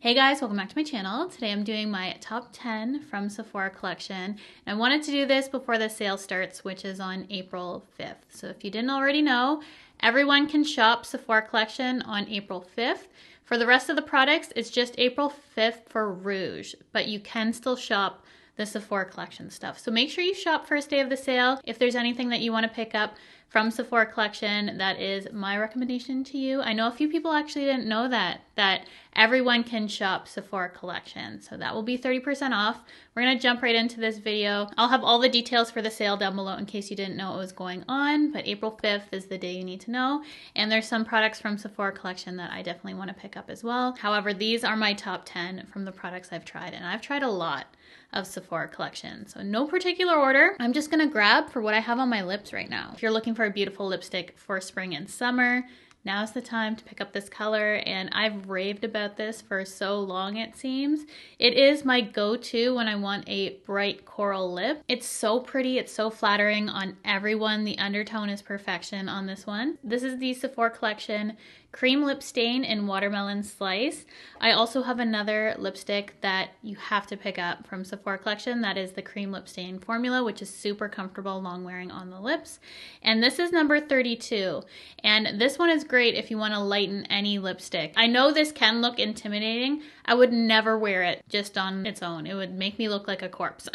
Hey guys, welcome back to my channel. Today I'm doing my top 10 from Sephora collection. And I wanted to do this before the sale starts, which is on April 5th. So if you didn't already know, everyone can shop Sephora collection on April 5th. For the rest of the products, it's just April 5th for Rouge, but you can still shop the Sephora collection stuff. So make sure you shop first day of the sale. If there's anything that you want to pick up from Sephora collection, that is my recommendation to you. I know a few people actually didn't know that everyone can shop Sephora collection. So that will be 30% off. We're gonna jump right into this video. I'll have all the details for the sale down below in case you didn't know what was going on, but April 5th is the day you need to know. And there's some products from Sephora collection that I definitely wanna pick up as well. However, these are my top 10 from the products I've tried, and I've tried a lot of Sephora collection. So no particular order. I'm just gonna grab for what I have on my lips right now. If you're looking for a beautiful lipstick for spring and summer, now's the time to pick up this color, and I've raved about this for so long it seems. It is my go-to when I want a bright coral lip. It's so pretty, it's so flattering on everyone. The undertone is perfection on this one. This is the Sephora collection Cream Lip Stain in Watermelon Slice. I also have another lipstick that you have to pick up from Sephora collection. That is the Cream Lip Stain formula, which is super comfortable long wearing on the lips. And this is number 32. And this one is great if you want to lighten any lipstick. I know this can look intimidating. I would never wear it just on its own. It would make me look like a corpse.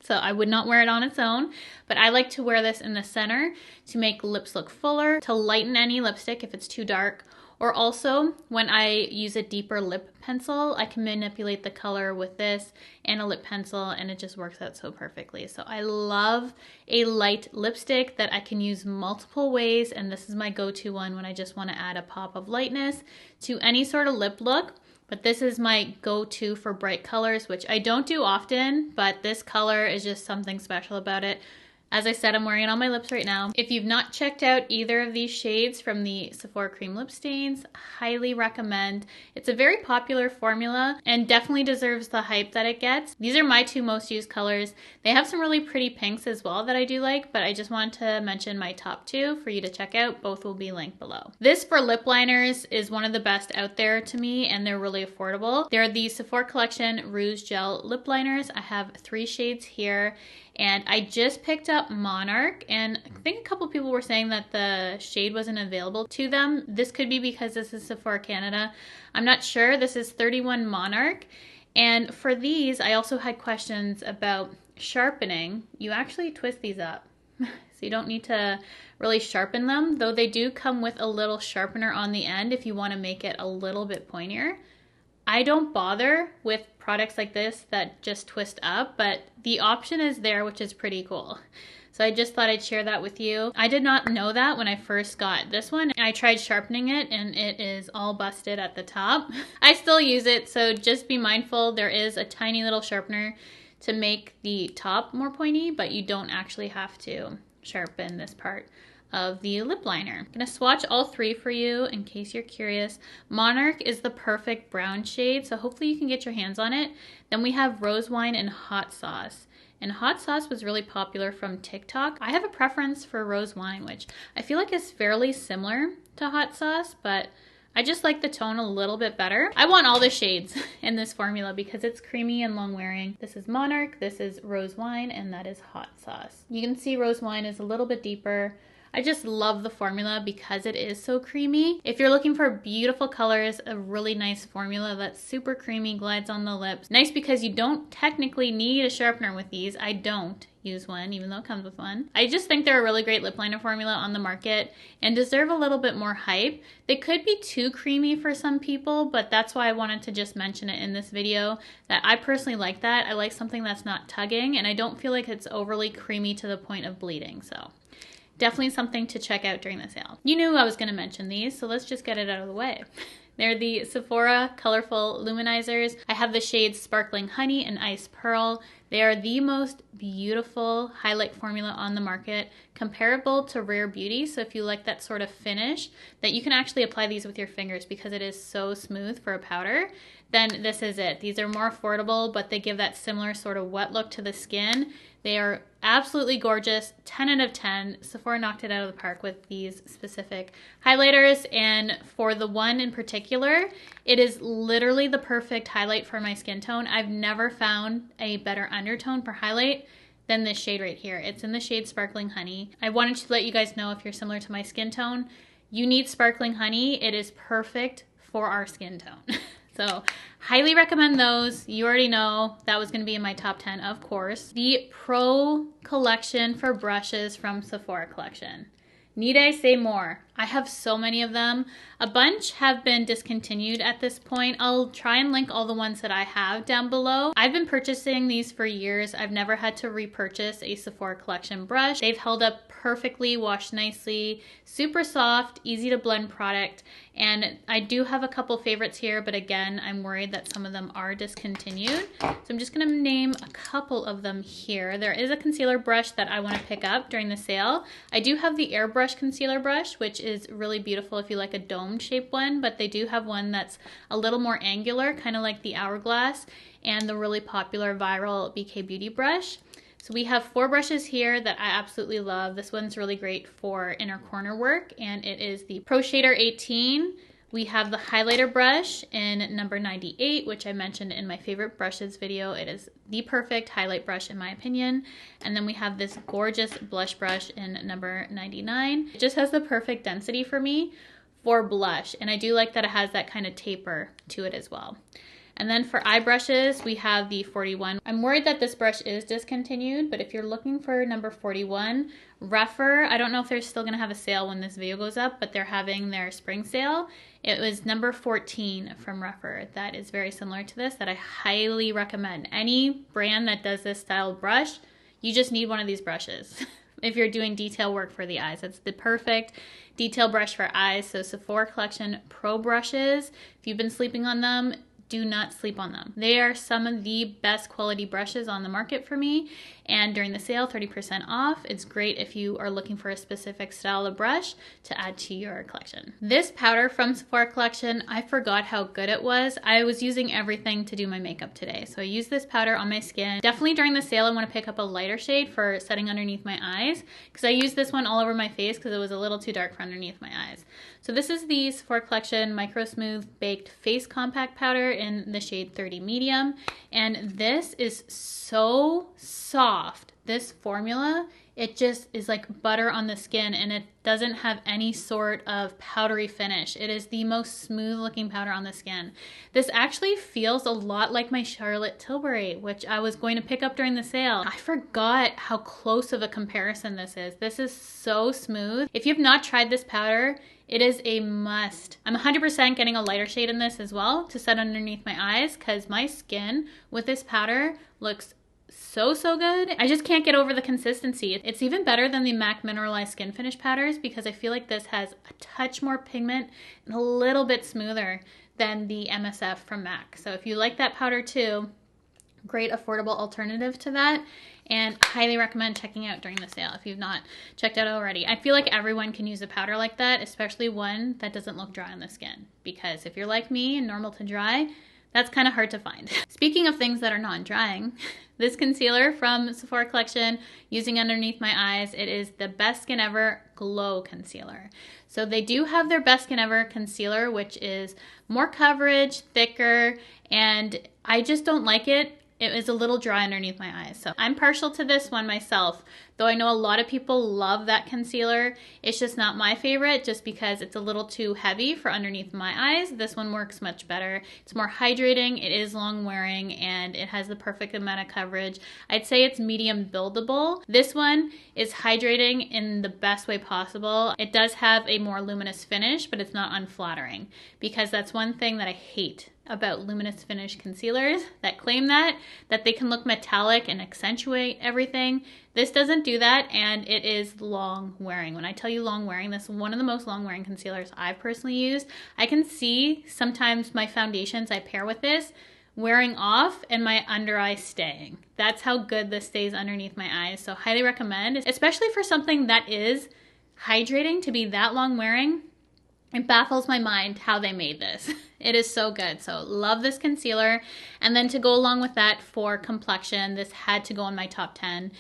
So I would not wear it on its own, but I like to wear this in the center to make lips look fuller, to lighten any lipstick if it's too dark. Or also, when I use a deeper lip pencil, I can manipulate the color with this and a lip pencil, and it just works out so perfectly. So I love a light lipstick that I can use multiple ways, and this is my go-to one when I just want to add a pop of lightness to any sort of lip look. But this is my go-to for bright colors, which I don't do often, but this color is just something special about it. As I said, I'm wearing it on my lips right now. If you've not checked out either of these shades from the Sephora Cream Lip Stains, highly recommend. It's a very popular formula and definitely deserves the hype that it gets. These are my two most used colors. They have some really pretty pinks as well that I do like, but I just wanted to mention my top two for you to check out. Both will be linked below. This for lip liners is one of the best out there to me, and they're really affordable. They're the Sephora Collection Rouge Gel Lip Liners. I have 3 shades here. And I just picked up Monarch, and I think a couple people were saying that the shade wasn't available to them. This could be because this is Sephora Canada. I'm not sure. This is 31 Monarch. And for these, I also had questions about sharpening. You actually twist these up. So you don't need to really sharpen them, though they do come with a little sharpener on the end if you want to make it a little bit pointier. I don't bother with products like this that just twist up, but the option is there, which is pretty cool. So I just thought I'd share that with you. I did not know that when I first got this one. I tried sharpening it and it is all busted at the top. I still use it, so just be mindful. There is a tiny little sharpener to make the top more pointy, but you don't actually have to sharpen this part of the lip liner. I'm gonna swatch all 3 for you in case you're curious. Monarch is the perfect brown shade, so hopefully you can get your hands on it. Then we have Rose Wine and Hot Sauce. And Hot Sauce was really popular from TikTok. I have a preference for Rose Wine, which I feel like is fairly similar to Hot Sauce, but I just like the tone a little bit better. I want all the shades in this formula because it's creamy and long wearing. This is Monarch, this is Rose Wine, and that is Hot Sauce. You can see Rose Wine is a little bit deeper. I just love the formula because it is so creamy. If you're looking for beautiful colors, a really nice formula that's super creamy, glides on the lips. Nice because you don't technically need a sharpener with these. I don't use one, even though it comes with one. I just think they're a really great lip liner formula on the market and deserve a little bit more hype. They could be too creamy for some people, but that's why I wanted to just mention it in this video, that I personally like that. I like something that's not tugging, and I don't feel like it's overly creamy to the point of bleeding, so definitely something to check out during the sale. You knew I was going to mention these, so let's just get it out of the way. They're the Sephora Colorful Luminizers. I have the shades Sparkling Honey and Ice Pearl. They are the most beautiful highlight formula on the market, comparable to Rare Beauty. So if you like that sort of finish, that you can actually apply these with your fingers because it is so smooth for a powder, then this is it. These are more affordable, but they give that similar sort of wet look to the skin. They are absolutely gorgeous. 10 out of 10. Sephora knocked it out of the park with these specific highlighters. And for the one in particular, it is literally the perfect highlight for my skin tone. I've never found a better undertone for highlight than this shade right here. It's in the shade Sparkling Honey. I wanted to let you guys know, if you're similar to my skin tone, you need Sparkling Honey. It is perfect for our skin tone. So highly recommend those. You already know that was going to be in my top 10, of course. The Pro collection for brushes from Sephora collection. Need I say more? I have so many of them. A bunch have been discontinued at this point. I'll try and link all the ones that I have down below. I've been purchasing these for years. I've never had to repurchase a Sephora collection brush. They've held up perfectly, washed nicely, super soft, easy to blend product. And I do have a couple favorites here, but again, I'm worried that some of them are discontinued. So I'm just gonna name a couple of them here. There is a concealer brush that I wanna pick up during the sale. I do have the Airbrush concealer brush, which is really beautiful if you like a domed shaped one, but they do have one that's a little more angular, kind of like the Hourglass, and the really popular viral BK Beauty brush. So we have 4 brushes here that I absolutely love. This one's really great for inner corner work, and it is the Pro Shader 18. We have the highlighter brush in number 98, which I mentioned in my favorite brushes video. It is the perfect highlight brush in my opinion. And then we have this gorgeous blush brush in number 99. It just has the perfect density for me for blush, and I do like that it has that kind of taper to it as well. And then for eye brushes, we have the 41. I'm worried that this brush is discontinued, but if you're looking for number 41, Rougher, I don't know if they're still gonna have a sale when this video goes up, but they're having their spring sale. It was number 14 from Rougher. That is very similar to this, that I highly recommend. Any brand that does this style brush, you just need one of these brushes. If you're doing detail work for the eyes, it's the perfect detail brush for eyes. So Sephora collection Pro brushes, if you've been sleeping on them, do not sleep on them. They are some of the best quality brushes on the market for me, and during the sale, 30% off. It's great if you are looking for a specific style of brush to add to your collection. This powder from Sephora collection, I forgot how good it was. I was using everything to do my makeup today, so I used this powder on my skin. Definitely during the sale, I want to pick up a lighter shade for setting underneath my eyes, because I used this one all over my face because it was a little too dark for underneath my eyes. So this is the Sephora collection Micro Smooth Baked Face Compact Powder in the shade 30 Medium. And this is so soft. This formula, it just is like butter on the skin, and it doesn't have any sort of powdery finish. It is the most smooth looking powder on the skin. This actually feels a lot like my Charlotte Tilbury, which I was going to pick up during the sale. I forgot how close of a comparison this is. This is so smooth. If you've not tried this powder, it is a must. I'm 100% getting a lighter shade in this as well to set underneath my eyes, because my skin with this powder looks so good. I just can't get over the consistency. It's even better than the MAC Mineralized Skin Finish powders, because I feel like this has a touch more pigment and a little bit smoother than the MSF from MAC. So if you like that powder too, great affordable alternative to that, and highly recommend checking out during the sale if you've not checked out already. I feel like everyone can use a powder like that, especially one that doesn't look dry on the skin, because if you're like me and normal to dry, that's kind of hard to find. Speaking of things that are non-drying, this concealer from Sephora collection, using underneath my eyes, it is the Best Skin Ever Glow Concealer. So they do have their Best Skin Ever concealer, which is more coverage, thicker, and I just don't like it. It is a little dry underneath my eyes. So I'm partial to this one myself, though I know a lot of people love that concealer. It's just not my favorite, just because it's a little too heavy for underneath my eyes. This one works much better. It's more hydrating, it is long wearing, and it has the perfect amount of coverage. I'd say it's medium buildable. This one is hydrating in the best way possible. It does have a more luminous finish, but it's not unflattering, because that's one thing that I hate about luminous finish concealers that claim that they can look metallic and accentuate everything. This doesn't do that, and it is long wearing. When I tell you long wearing, this is one of the most long wearing concealers I've personally used. I can see sometimes my foundations I pair with this wearing off and my under eye staying. That's how good this stays underneath my eyes. So highly recommend, especially for something that is hydrating, to be that long wearing. It baffles my mind how they made this. It is so good. So love this concealer. And then to go along with that for complexion, this had to go in my top 10.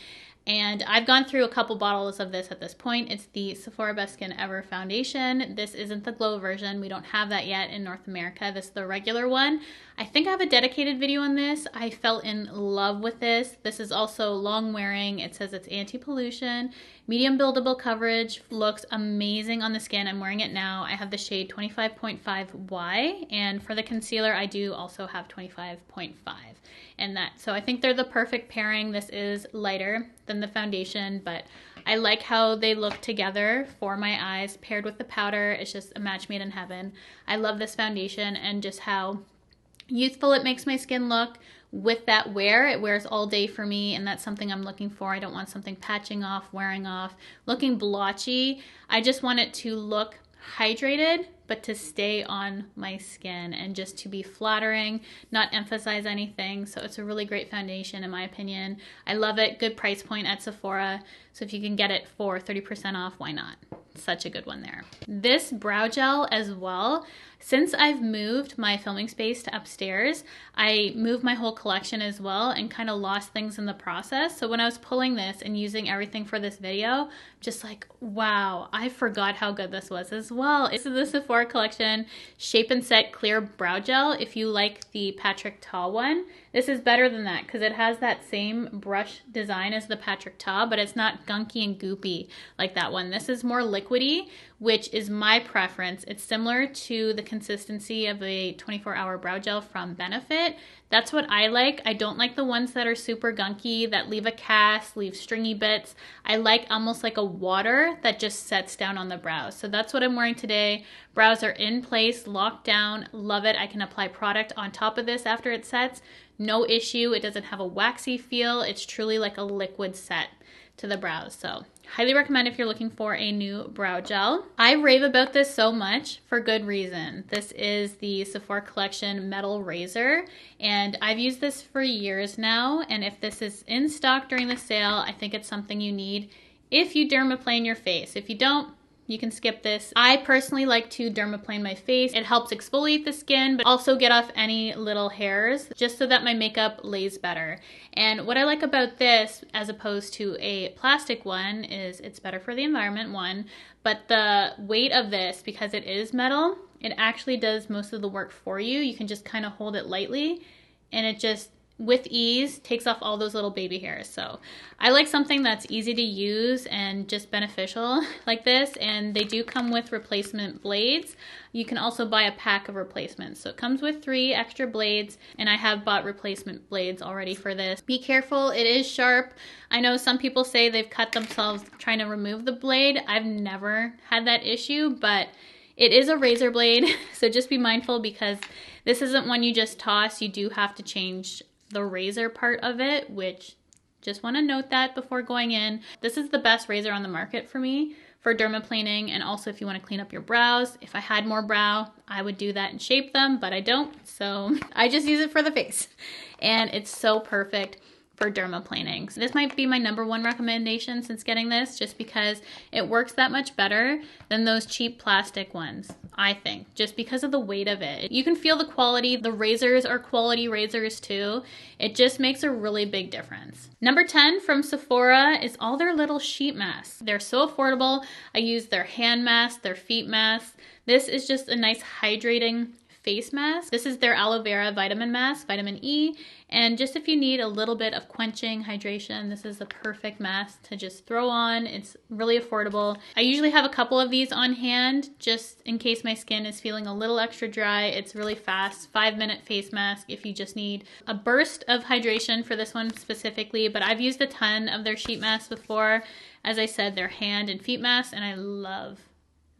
And I've gone through a couple bottles of this at this point. It's the Sephora Best Skin Ever Foundation. This isn't the glow version. We don't have that yet in North America. This is the regular one. I think I have a dedicated video on this. I fell in love with this. This is also long wearing. It says it's anti-pollution, medium buildable coverage, looks amazing on the skin. I'm wearing it now. I have the shade 25.5Y, and for the concealer, I do also have 25.5. And that, so I think they're the perfect pairing. This is lighter than the foundation, but I like how they look together for my eyes paired with the powder. It's just a match made in heaven. I love this foundation and just how youthful it makes my skin look with that wear. It wears all day for me, and that's something I'm looking for. I don't want something patching off, wearing off, looking blotchy. I just want it to look hydrated, but to stay on my skin and just to be flattering, not emphasize anything. So it's a really great foundation in my opinion. I love it. Good price point at Sephora. So if you can get it for 30% off, why not? Such a good one there. This brow gel as well. Since I've moved my filming space to upstairs, I moved my whole collection as well and kind of lost things in the process. So when I was pulling this and using everything for this video, just like, wow, I forgot how good this was as well. This is the Sephora collection Shape and Set Clear Brow Gel. If you like the Patrick Ta one, this is better than that because it has that same brush design as the Patrick Ta, but it's not gunky and goopy like that one. This is more liquidy, which is my preference. It's similar to the consistency of a 24-hour brow gel from Benefit. That's what I like. I don't like the ones that are super gunky, that leave a cast, leave stringy bits. I like almost like a water that just sets down on the brows. So that's what I'm wearing today. Brows are in place, locked down. Love it. I can apply product on top of this after it sets. No issue. It doesn't have a waxy feel. It's truly like a liquid set to the brows. So highly recommend if you're looking for a new brow gel. I rave about this so much for good reason. This is the Sephora Collection Metal Razor, and I've used this for years now, and if this is in stock during the sale, I think it's something you need if you dermaplane your face. If you don't, you can skip this. I personally like to dermaplane my face. It helps exfoliate the skin, but also get off any little hairs just so that my makeup lays better. And what I like about this, as opposed to a plastic one, is it's better for the environment, one, but the weight of this, because it is metal, it actually does most of the work for you. You can just kind of hold it lightly and it just, with ease, takes off all those little baby hairs. So I like something that's easy to use and just beneficial like this. And they do come with replacement blades. You can also buy a pack of replacements. So it comes with 3 extra blades, and I have bought replacement blades already for this. Be careful, it is sharp. I know some people say they've cut themselves trying to remove the blade. I've never had that issue, but it is a razor blade. So just be mindful because this isn't one you just toss. You do have to change the razor part of it, which just want to note that before going in. This is the best razor on the market for me for dermaplaning, and also if you want to clean up your brows. If I had more brow, I would do that and shape them, but I don't, so I just use it for the face. And it's so perfect for dermaplaning. So this might be my #1 recommendation since getting this, just because it works that much better than those cheap plastic ones, I think, just because of the weight of it. You can feel the quality. The razors are quality razors too. It just makes a really big difference. #10 from Sephora is all their little sheet masks. They're so affordable. I use their hand masks, their feet masks. This is just a nice hydrating face mask. This is their aloe vera vitamin mask, vitamin E, and just if you need a little bit of quenching hydration, this is the perfect mask to just throw on. It's really affordable. I usually have a couple of these on hand just in case my skin is feeling a little extra dry. It's really fast, 5-minute face mask if you just need a burst of hydration for this one specifically, but I've used a ton of their sheet masks before. As I said, they're hand and feet masks, and I love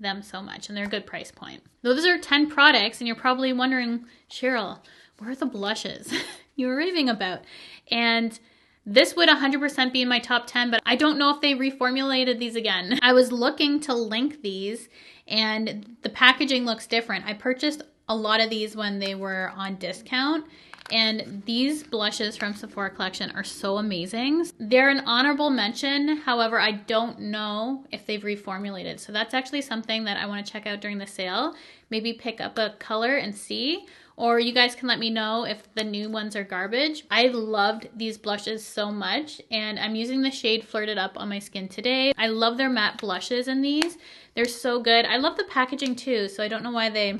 them so much, and they're a good price point. Those are 10 products, and you're probably wondering, Cheryl, where are the blushes you were raving about? And this would 100% be in my top 10, but I don't know if they reformulated these again. I was looking to link these, and the packaging looks different. I purchased a lot of these when they were on discount, and these blushes from Sephora Collection are so amazing. They're an honorable mention. However, I don't know if they've reformulated. So that's actually something that I want to check out during the sale. Maybe pick up a color and see. or you guys can let me know if the new ones are garbage. I loved these blushes so much, and I'm using the shade Flirted Up on my skin today. I love their matte blushes in these. They're so good. I love the packaging too, so I don't know why they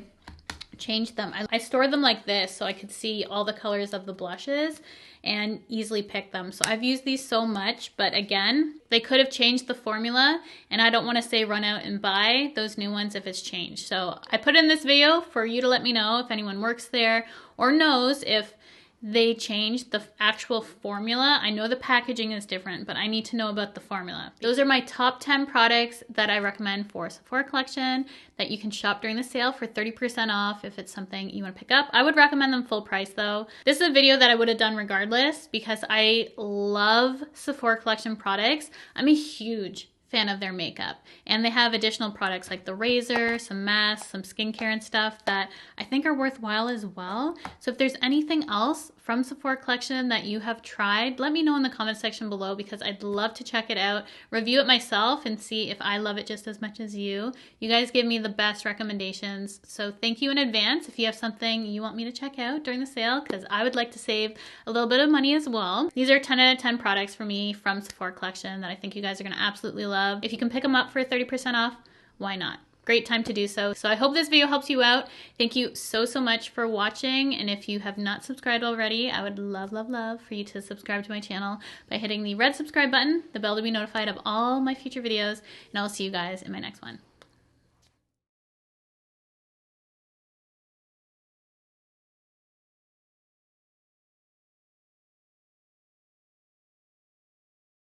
changed them. I stored them like this so I could see all the colors of the blushes and easily pick them. So I've used these so much, but again, they could have changed the formula, and I don't want to say run out and buy those new ones if it's changed. So I put in this video for you to let me know if anyone works there or knows if they changed the actual formula. I know the packaging is different, but I need to know about the formula. Those are my top 10 products that I recommend for Sephora collection that you can shop during the sale for 30% off if it's something you want to pick up. I would recommend them full price though. This is a video that I would have done regardless because I love Sephora collection products. I'm a huge fan of their makeup, and they have additional products like the razor, some masks, some skincare and stuff that I think are worthwhile as well. So if there's anything else from Sephora collection that you have tried, let me know in the comment section below because I'd love to check it out, review it myself, and see if I love it just as much as you. You guys give me the best recommendations, so thank you in advance if you have something you want me to check out during the sale, because I would like to save a little bit of money as well. These are 10 out of 10 products for me from Sephora collection that I think you guys are going to absolutely love. If you can pick them up for 30% off, why not? Great time to do so. So I hope this video helps you out. Thank you so much for watching. And if you have not subscribed already, I would love for you to subscribe to my channel by hitting the red subscribe button, the bell to be notified of all my future videos. And I'll see you guys in my next one.